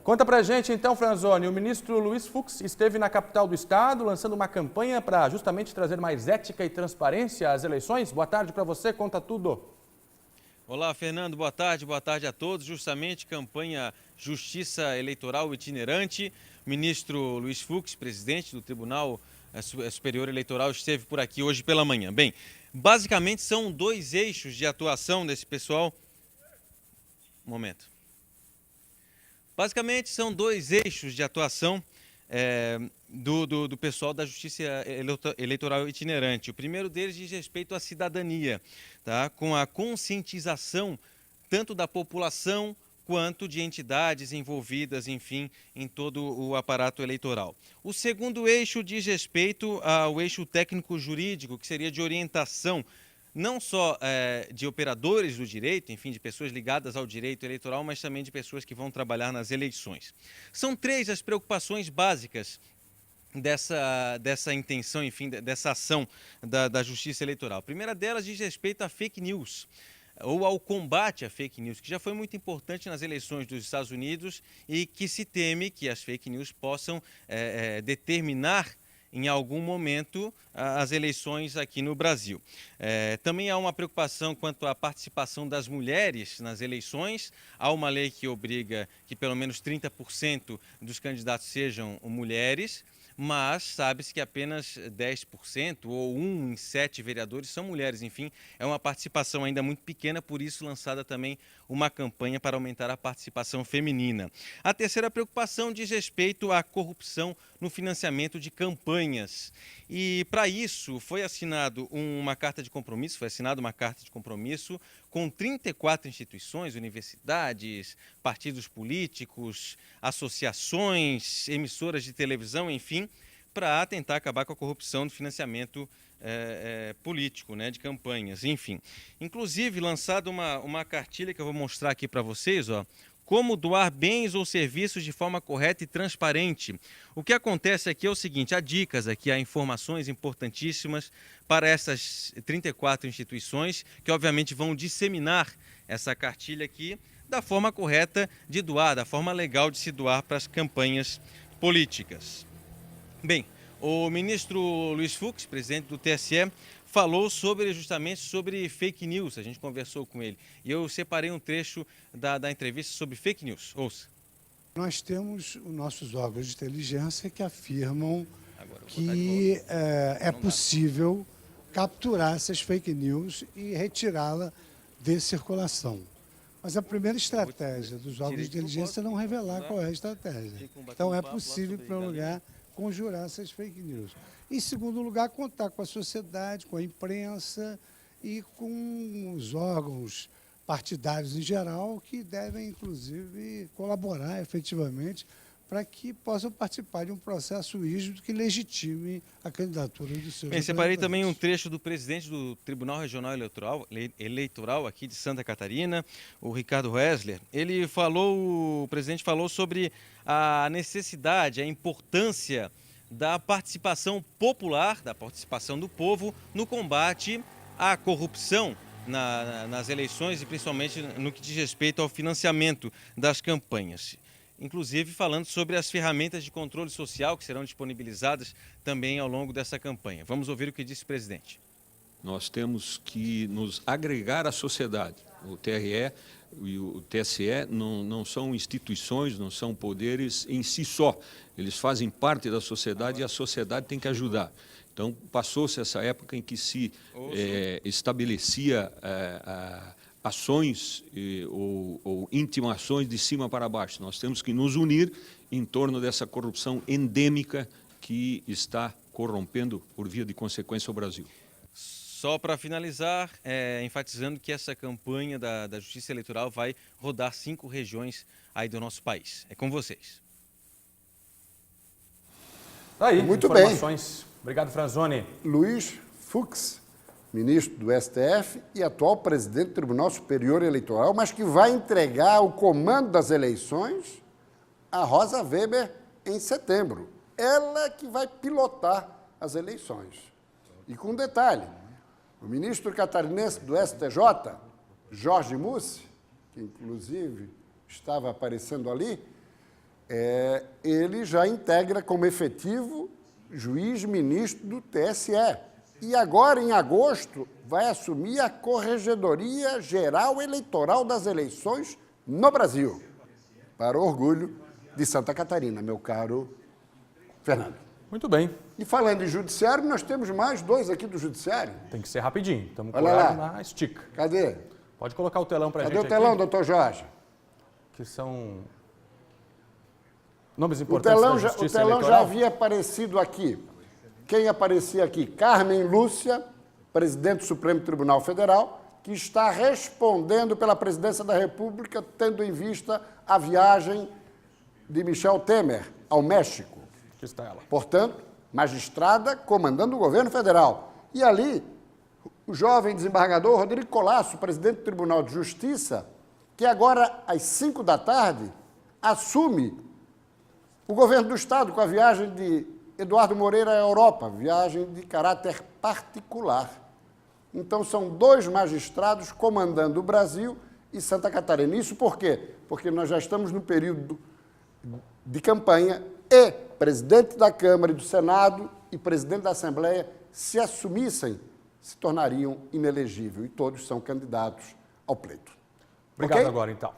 Conta pra gente então, Franzoni, o ministro Luiz Fux esteve na capital do estado lançando uma campanha para justamente trazer mais ética e transparência às eleições. Boa tarde para você, conta tudo. Olá, Fernando, boa tarde a todos. Justamente campanha Justiça Eleitoral Itinerante. O ministro Luiz Fux, presidente do Tribunal Superior Eleitoral, esteve por aqui hoje pela manhã. Bem, basicamente são dois eixos de atuação desse pessoal. Basicamente são dois eixos de atuação do pessoal da Justiça Eleitoral Itinerante. O primeiro deles diz respeito à cidadania, tá? Com a conscientização tanto da população quanto de entidades envolvidas, enfim, em todo o aparato eleitoral. O segundo eixo diz respeito ao eixo técnico-jurídico, que seria de orientação não só de operadores do direito, enfim, de pessoas ligadas ao direito eleitoral, mas também de pessoas que vão trabalhar nas eleições. São três as preocupações básicas dessa intenção, enfim, dessa ação da Justiça Eleitoral. A primeira delas diz respeito à fake news, ou ao combate à fake news, que já foi muito importante nas eleições dos Estados Unidos e que se teme que as fake news possam determinar em algum momento as eleições aqui no Brasil. Também há uma preocupação quanto à participação das mulheres nas eleições. Há uma lei que obriga que pelo menos 30% dos candidatos sejam mulheres, mas sabe-se que apenas 10% ou 1 em 7 vereadores são mulheres. Enfim, é uma participação ainda muito pequena, por isso lançada também uma campanha para aumentar a participação feminina. A terceira preocupação diz respeito à corrupção no financiamento de campanhas. E para isso foi assinada uma carta de compromisso, com 34 instituições, universidades, partidos políticos, associações, emissoras de televisão, enfim, para tentar acabar com a corrupção no financiamento político, né, de campanhas, enfim. Inclusive, lançado uma cartilha que eu vou mostrar aqui para vocês, ó, como doar bens ou serviços de forma correta e transparente. O que acontece aqui é o seguinte, há dicas aqui, há informações importantíssimas para essas 34 instituições, que obviamente vão disseminar essa cartilha aqui da forma correta de doar, da forma legal de se doar para as campanhas políticas. Bem, o ministro Luiz Fux, presidente do TSE, falou justamente sobre fake news, a gente conversou com ele. E eu separei um trecho da entrevista sobre fake news. Ouça. Nós temos os nossos órgãos de inteligência que afirmam que é possível capturar essas fake news e retirá-la de circulação. Mas a primeira estratégia dos órgãos de inteligência é não revelar qual é a estratégia. Então é possível, em primeiro lugar, conjurar essas fake news. Em segundo lugar, contar com a sociedade, com a imprensa e com os órgãos partidários em geral, que devem, inclusive, colaborar efetivamente para que possam participar de um processo rígido que legitime a candidatura do seu. Bem, separei também um trecho do presidente do Tribunal Regional Eleitoral aqui de Santa Catarina, o Ricardo Wessler. O presidente falou sobre a necessidade, a importância da participação popular, da participação do povo no combate à corrupção nas eleições e principalmente no que diz respeito ao financiamento das campanhas. Inclusive falando sobre as ferramentas de controle social que serão disponibilizadas também ao longo dessa campanha. Vamos ouvir o que disse o presidente. Nós temos que nos agregar à sociedade. O TRE e o TSE não são instituições, não são poderes em si só. Eles fazem parte da sociedade e a sociedade tem que ajudar. Então, passou-se essa época em que se estabelecia ações ou intimações de cima para baixo. Nós temos que nos unir em torno dessa corrupção endêmica que está corrompendo, por via de consequência, o Brasil. Só para finalizar, enfatizando que essa campanha da Justiça Eleitoral vai rodar 5 regiões aí do nosso país. É com vocês. Tá aí, muito informações. Bem. Obrigado, Franzoni. Luiz Fux, ministro do STF e atual presidente do Tribunal Superior Eleitoral, mas que vai entregar o comando das eleições a Rosa Weber em setembro. Ela que vai pilotar as eleições. E com um detalhe, o ministro catarinense do STJ, Jorge Mussi, que inclusive estava aparecendo ali, ele já integra como efetivo juiz ministro do TSE. E agora, em agosto, vai assumir a Corregedoria Geral Eleitoral das Eleições no Brasil, para o orgulho de Santa Catarina, meu caro Fernando. Muito bem. E falando em judiciário, nós temos mais 2 aqui do judiciário. Tem que ser rapidinho. Estamos com Olha horário lá. na estica. Cadê? Pode colocar o telão para a gente Cadê o telão, aqui, doutor Jorge? que são nomes O importantes telão, da já, Justiça o telão já Eleitoral. havia aparecido aqui. Quem aparecia aqui? Carmen Lúcia, presidente do Supremo Tribunal Federal, que está respondendo pela presidência da República, tendo em vista a viagem de Michel Temer ao México. Aqui está ela. Portanto, magistrada comandando o governo federal. E ali, o jovem desembargador Rodrigo Colasso, presidente do Tribunal de Justiça, que agora, às 5 da tarde, assume o governo do Estado com a viagem de Eduardo Moreira à Europa, viagem de caráter particular. Então, são 2 magistrados comandando o Brasil e Santa Catarina. Isso por quê? Porque nós já estamos no período de campanha e presidente da Câmara e do Senado e presidente da Assembleia, se assumissem, se tornariam inelegíveis. E todos são candidatos ao pleito. Obrigado Ok? agora, então.